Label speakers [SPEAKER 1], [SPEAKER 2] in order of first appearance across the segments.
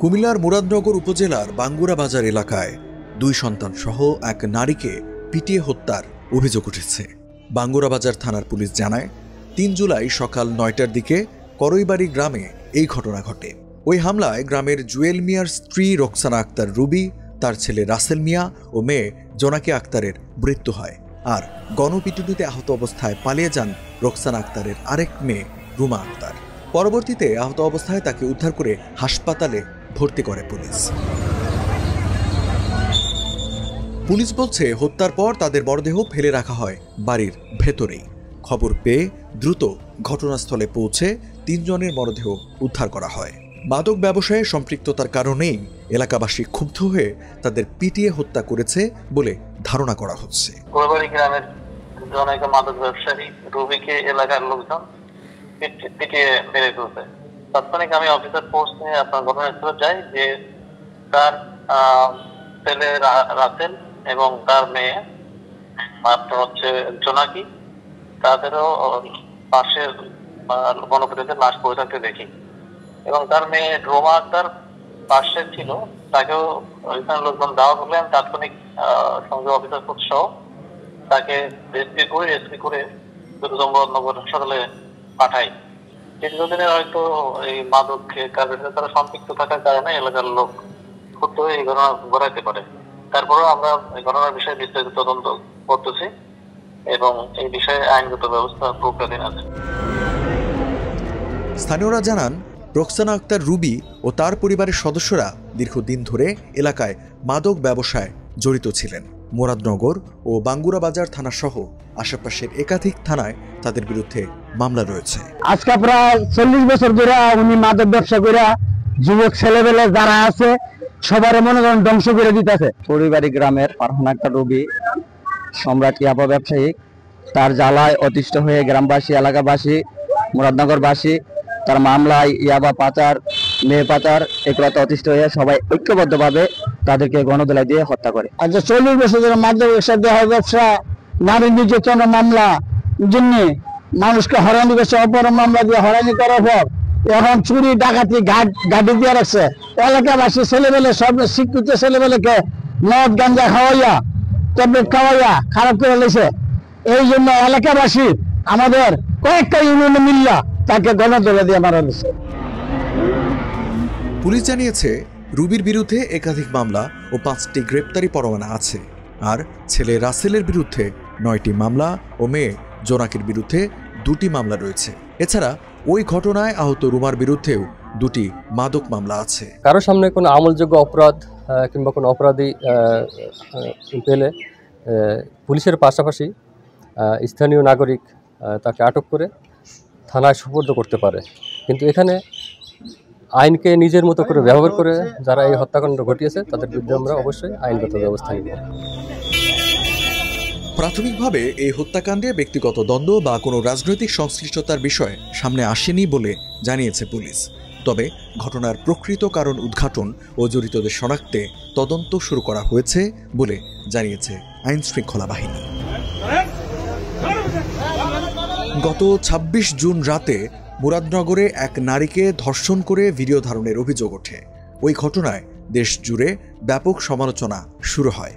[SPEAKER 1] কুমিল্লার মুরাদনগর উপজেলার বাঙ্গুরা বাজার এলাকায় দুই সন্তান সহ এক নারীকে পিটিয়ে হত্যার অভিযোগ উঠেছে। বাঙ্গুরা বাজার থানার পুলিশ জানায় ৩ জুলাই সকাল ৯টার দিকে করইবাড়ি গ্রামে এই ঘটনা ঘটে। ওই হামলায় গ্রামের জুয়েল মিয়ার স্ত্রী রোকসানা আক্তার রুবি, তার ছেলে রাসেল মিয়া ও মেয়ে জোনাকি আক্তারের মৃত্যু হয়। আর গণপিটুনিতে আহত অবস্থায় পালিয়ে যান রোকসানা আক্তারের আরেক মেয়ে রুমা আক্তার। পরবর্তীতে আহত অবস্থায় তাকে উদ্ধার করে হাসপাতালে ভর্তি করে পুলিশ। পুলিশ বলছে হত্যার পর তাদের মরদেহ ফেলে রাখা হয় বাড়ির ভেতরেই। খবর পেয়ে দ্রুত ঘটনাস্থলে পৌঁছে ৩ জনের মরদেহ উদ্ধার করা হয়। মাদক ব্যবসায়ে সম্পৃক্ততার কারণেই এলাকাবাসী ক্ষুব্ধ হয়ে তাদের পিটিয়ে হত্যা করেছে বলে ধারণা করা হচ্ছে।
[SPEAKER 2] করইবাড়ি গ্রামের জনৈক মাদক ব্যবসায়ী রবিকে এলাকার লোকজন পিটিয়ে মেরে ফেলছে। তাৎক্ষণিক আমি অফিসার পোস্ট নিয়ে আপনার ঘটনাস্থলে যাই যে তার ছেলে রাসেল এবং তার মেয়ে আপনার হচ্ছে জোনাকি, তাদেরও পাশের গণপিটুনিতে লাশ পড়ে থাকতে দেখি এবং তার মেয়ে রোমা আক্তার পাশে ছিল, তাকেও ওইখানে লোকজন দাওয়া করলেন। তাৎক্ষণিক সংযোগ অফিসার পোস্ট সহ তাকে রেস্কিউ করে মুরাদনগর হাসপাতালে পাঠাই। দীর্ঘদিনের হয়তো এই মাদক কাজের সাথে তারা সম্পৃক্ত থাকার কারণে এলাকার লোক ক্ষুব্ধ হয়ে এই ঘটনা ঘটাইতে পারে। তারপরেও আমরা এই ঘটনার বিষয়ে বিস্তারিত তদন্ত করতেছি এবং এই বিষয়ে আইনগত ব্যবস্থা প্রক্রিয়াধীন আছে।
[SPEAKER 1] স্থানীয়রা জানান, রোকসানা আক্তার রুবি ও তার পরিবারের সদস্যরা দীর্ঘদিন ধরে এলাকায় মাদক ব্যবসায় জড়িত ছিলেন। মুরাদনগর ও বাঙ্গুরা বাজার থানা সহ আশেপাশের একাধিক থানায় তাদের বিরুদ্ধে মামলা রয়েছে।
[SPEAKER 3] আজকে প্রায় ৪০ বছর ধরে উনি মাদক ব্যবসা করে যুবক ছেলেবেলে যারা আছে সবার মনে করেন ধ্বংস করে দিতেছে।
[SPEAKER 4] করইবাড়ি গ্রামের ফারহান আক্তার রুবি সম্রাট ইয়াবা ব্যবসায়ী, তার জ্বালায় অতিষ্ঠ হয়ে গ্রামবাসী, এলাকাবাসী, মুরাদনগরবাসী তার মামলায় ইয়াবা পাচার, মেয়ে পাচার এগুলোতে অতিষ্ঠ হয়ে সবাই ঐক্যবদ্ধভাবে তাদেরকে গণধোলাই দিয়ে হত্যা করে।
[SPEAKER 3] আচ্ছা ৪০ বছর ধরে মাদক ব্যবসা, নারী নির্যাতনের মামলা জন্য মানুষকে হয়রানি করছে, অপরাধ মামলা দিয়ে হয়রানি করার পর এখন চুরি ডাকাতি গাড়ি দিয়ে রাখছে। এলাকাবাসী ছেলেবেলে সব শিক্ষিত ছেলেবেলেকে মদ গাঞ্জা খাওয়াইয়া, ট্যাবলেট খাওয়াইয়া খারাপ করে লেছে। এই জন্য এলাকাবাসী আমাদের কয়েকটা ইউনিয়নে মিল্লা তাকে গণধোলাই দিয়ে মারা গেছে।
[SPEAKER 1] পুলিশ জানিয়েছে রুবির বিরুদ্ধে একাধিক মামলা ও 5টি গ্রেপ্তারি পরোয়ানা আছে। আর ছেলে রাসেলের বিরুদ্ধে 9টি মামলা ও মেয়ে জোনাকির বিরুদ্ধে 2টি মামলা রয়েছে। এছাড়া ওই ঘটনায় আহত রুমার বিরুদ্ধেও 2টি মাদক মামলা আছে।
[SPEAKER 5] কারো সামনে কোনো আমলযোগ্য অপরাধ কিংবা কোনো অপরাধী পেলে পুলিশের পাশাপাশি স্থানীয় নাগরিক তাকে আটক করে থানায় সুপর্দ করতে পারে। কিন্তু এখানে আইনকে নিজের মতো করে ব্যবহার করে যারা এই হত্যাকাণ্ড ঘটিয়েছে তাদের বিরুদ্ধে আমরা অবশ্যই আইনগত ব্যবস্থা নিব।
[SPEAKER 1] প্রাথমিকভাবে এই হত্যাকাণ্ডে ব্যক্তিগত দ্বন্দ্ব বা কোনো রাজনৈতিক সংশ্লিষ্টতার বিষয় সামনে আসেনি বলে জানিয়েছে পুলিশ। তবে ঘটনার প্রকৃত কারণ উদ্ঘাটন ও জড়িতদের শনাক্তে তদন্ত শুরু করা হয়েছে বলে জানিয়েছে আইন শৃঙ্খলা বাহিনী। গত ২৬ জুন রাতে মুরাদনগরে এক নারীকে ধর্ষণ করে ভিডিও ধারণের অভিযোগ ওঠে। ওই ঘটনায় দেশ জুড়ে ব্যাপক সমালোচনা শুরু হয়।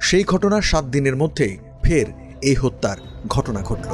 [SPEAKER 1] সেই ঘটনার 7 দিনের মধ্যেই ফের এই হত্যার ঘটনা ঘটল।